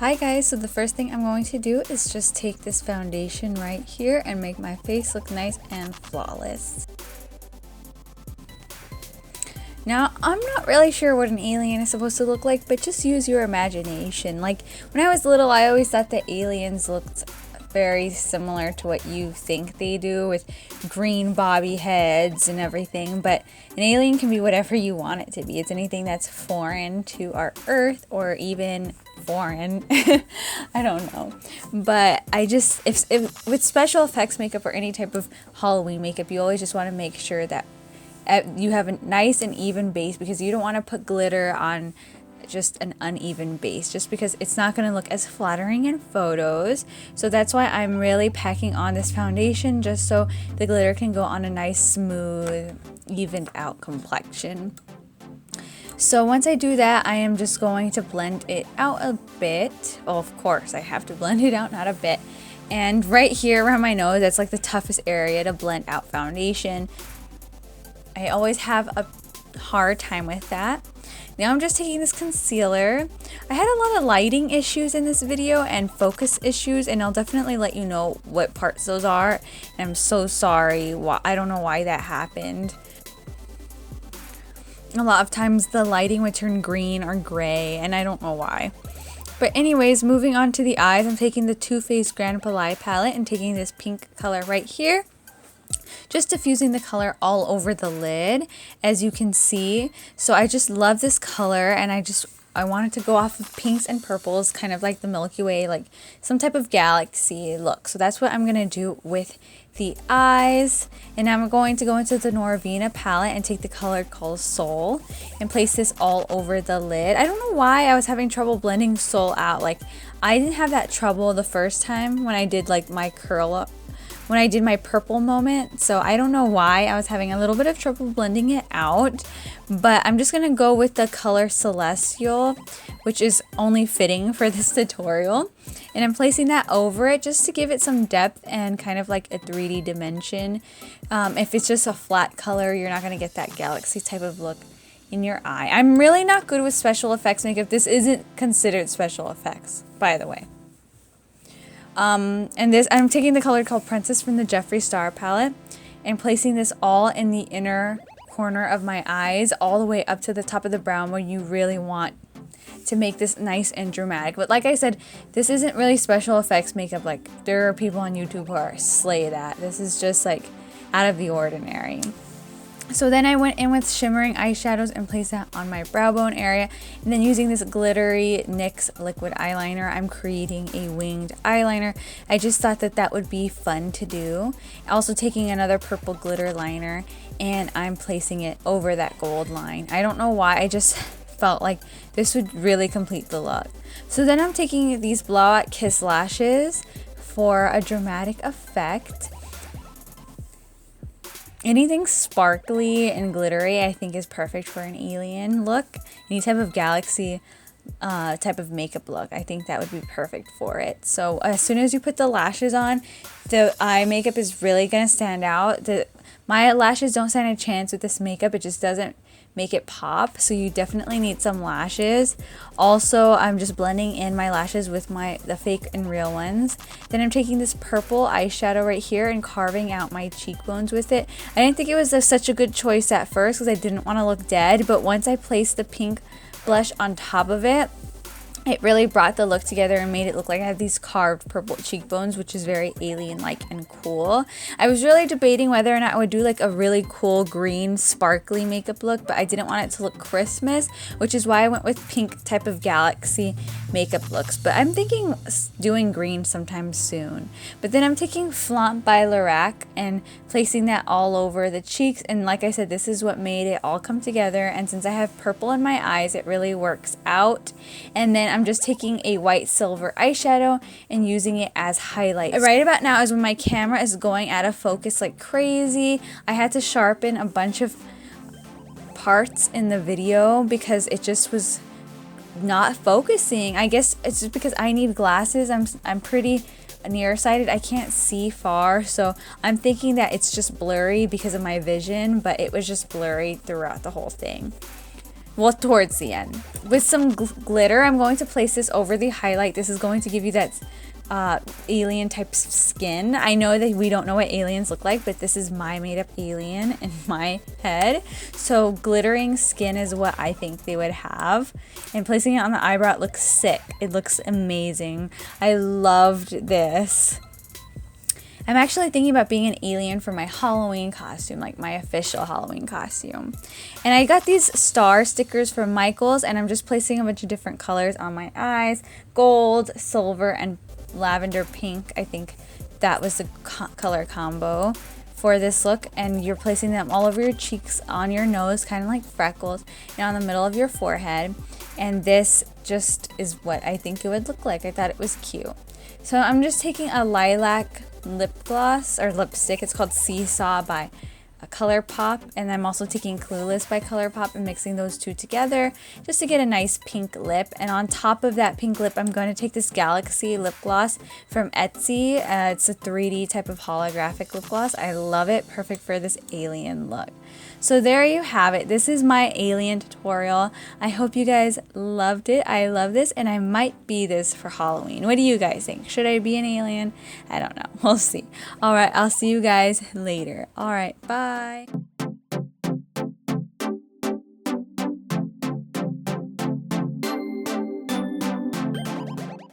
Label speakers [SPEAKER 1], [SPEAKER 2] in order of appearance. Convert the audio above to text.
[SPEAKER 1] Hi guys, so the first thing I'm going to do is just take this foundation right here and make my face look nice and flawless. Now, I'm not really sure what an alien is supposed to look like, but just use your imagination. Like, when I was little, I always thought that aliens looked very similar to what you think they do, with green bobby heads and everything, but an alien can be whatever you want it to be. It's anything that's foreign to our Earth, or even foreign. I don't know, but I just, if with special effects makeup or any type of Halloween makeup, you always just want to make sure that you have a nice and even base, because you don't want to put glitter on just an uneven base, just because it's not going to look as flattering in photos. So that's why I'm really packing on this foundation, just so the glitter can go on a nice, smooth, evened out complexion. So once I do that, I am just going to blend it out a bit. Well, of course I have to blend it out, not a bit. And right here around my nose, that's like the toughest area to blend out foundation. I always have a hard time with that. Now I'm just taking this concealer. I had a lot of lighting issues in this video and focus issues, and I'll definitely let you know what parts those are. And I'm so sorry. I don't know why that happened. A lot of times the lighting would turn green or gray, and I don't know why. But anyways, moving on to the eyes, I'm taking the Too Faced Grand Palais palette and taking this pink color right here. Just diffusing the color all over the lid, as you can see. So I just love this color, and I wanted to go off of pinks and purples, kind of like the Milky Way, like some type of galaxy look. So that's what I'm going to do with the eyes. And I'm going to go into the Norvina palette and take the color called Soul and place this all over the lid. I don't know why I was having trouble blending Soul out. Like, I didn't have that trouble the first time when I did like my curl up, when I did my purple moment. So I don't know why I was having a little bit of trouble blending it out, but I'm just gonna go with the color Celestial, which is only fitting for this tutorial, and I'm placing that over it just to give it some depth and kind of like a 3D dimension. If it's just a flat color, you're not gonna get that galaxy type of look in your eye. I'm really not good with special effects makeup. This isn't considered special effects, by the way. And this, I'm taking the color called Princess from the Jeffree Star palette and placing this all in the inner corner of my eyes, all the way up to the top of the brown, where you really want to make this nice and dramatic. But like I said, this isn't really special effects makeup. Like, there are people on YouTube who are slay that. This is just like out of the ordinary. So then I went in with shimmering eyeshadows and placed that on my brow bone area. And then using this glittery NYX liquid eyeliner, I'm creating a winged eyeliner. I just thought that that would be fun to do. Also taking another purple glitter liner, and I'm placing it over that gold line. I don't know why, I just felt like this would really complete the look. So then I'm taking these Blowout Kiss lashes for a dramatic effect. Anything sparkly and glittery I think is perfect for an alien look. Any type of galaxy type of makeup look, I think that would be perfect for it. So as soon as you put the lashes on, the eye makeup is really going to stand out. My lashes don't stand a chance with this makeup. It just doesn't make it pop, so you definitely need some lashes. Also, I'm just blending in my lashes with the fake and real ones. Then I'm taking this purple eyeshadow right here and carving out my cheekbones with it. I didn't think it was such a good choice at first because I didn't want to look dead, but once I placed the pink blush on top of it, it really brought the look together and made it look like I have these carved purple cheekbones, which is very alien-like and cool. I was really debating whether or not I would do like a really cool green sparkly makeup look, but I didn't want it to look Christmas, which is why I went with pink type of galaxy makeup looks. But I'm thinking doing green sometime soon. But then I'm taking Flaunt by Lorac and placing that all over the cheeks, and like I said, this is what made it all come together. And since I have purple in my eyes, it really works out. And then I'm just taking a white silver eyeshadow and using it as highlights. Right about now is when my camera is going out of focus like crazy. I had to sharpen a bunch of parts in the video because it just was not focusing. I guess it's just because I need glasses. I'm pretty nearsighted. I can't see far, so I'm thinking that it's just blurry because of my vision, but it was just blurry throughout the whole thing. well, towards the end. With some glitter, I'm going to place this over the highlight. This is going to give you that alien type skin. I know that we don't know what aliens look like, but this is my made up alien in my head. So glittering skin is what I think they would have. And placing it on the eyebrow, it looks sick. It looks amazing. I loved this. I'm actually thinking about being an alien for my Halloween costume, like my official Halloween costume. And I got these star stickers from Michaels, and I'm just placing a bunch of different colors on my eyes. Gold, silver, and lavender pink. I think that was the color combo for this look. And you're placing them all over your cheeks, on your nose, kind of like freckles, and on the middle of your forehead. And this just is what I think it would look like. I thought it was cute. So I'm just taking a lilac lip gloss or lipstick. It's called Seesaw by ColourPop, and I'm also taking Clueless by ColourPop and mixing those two together just to get a nice pink lip. And on top of that pink lip, I'm going to take this Galaxy lip gloss from Etsy. It's a 3D type of holographic lip gloss. I love it. Perfect for this alien look. So there you have it. This is my alien tutorial. I hope you guys loved it. I love this, and I might be this for Halloween. What do you guys think? Should I be an alien? I don't know. We'll see. All right, I'll see you guys later. All right, bye.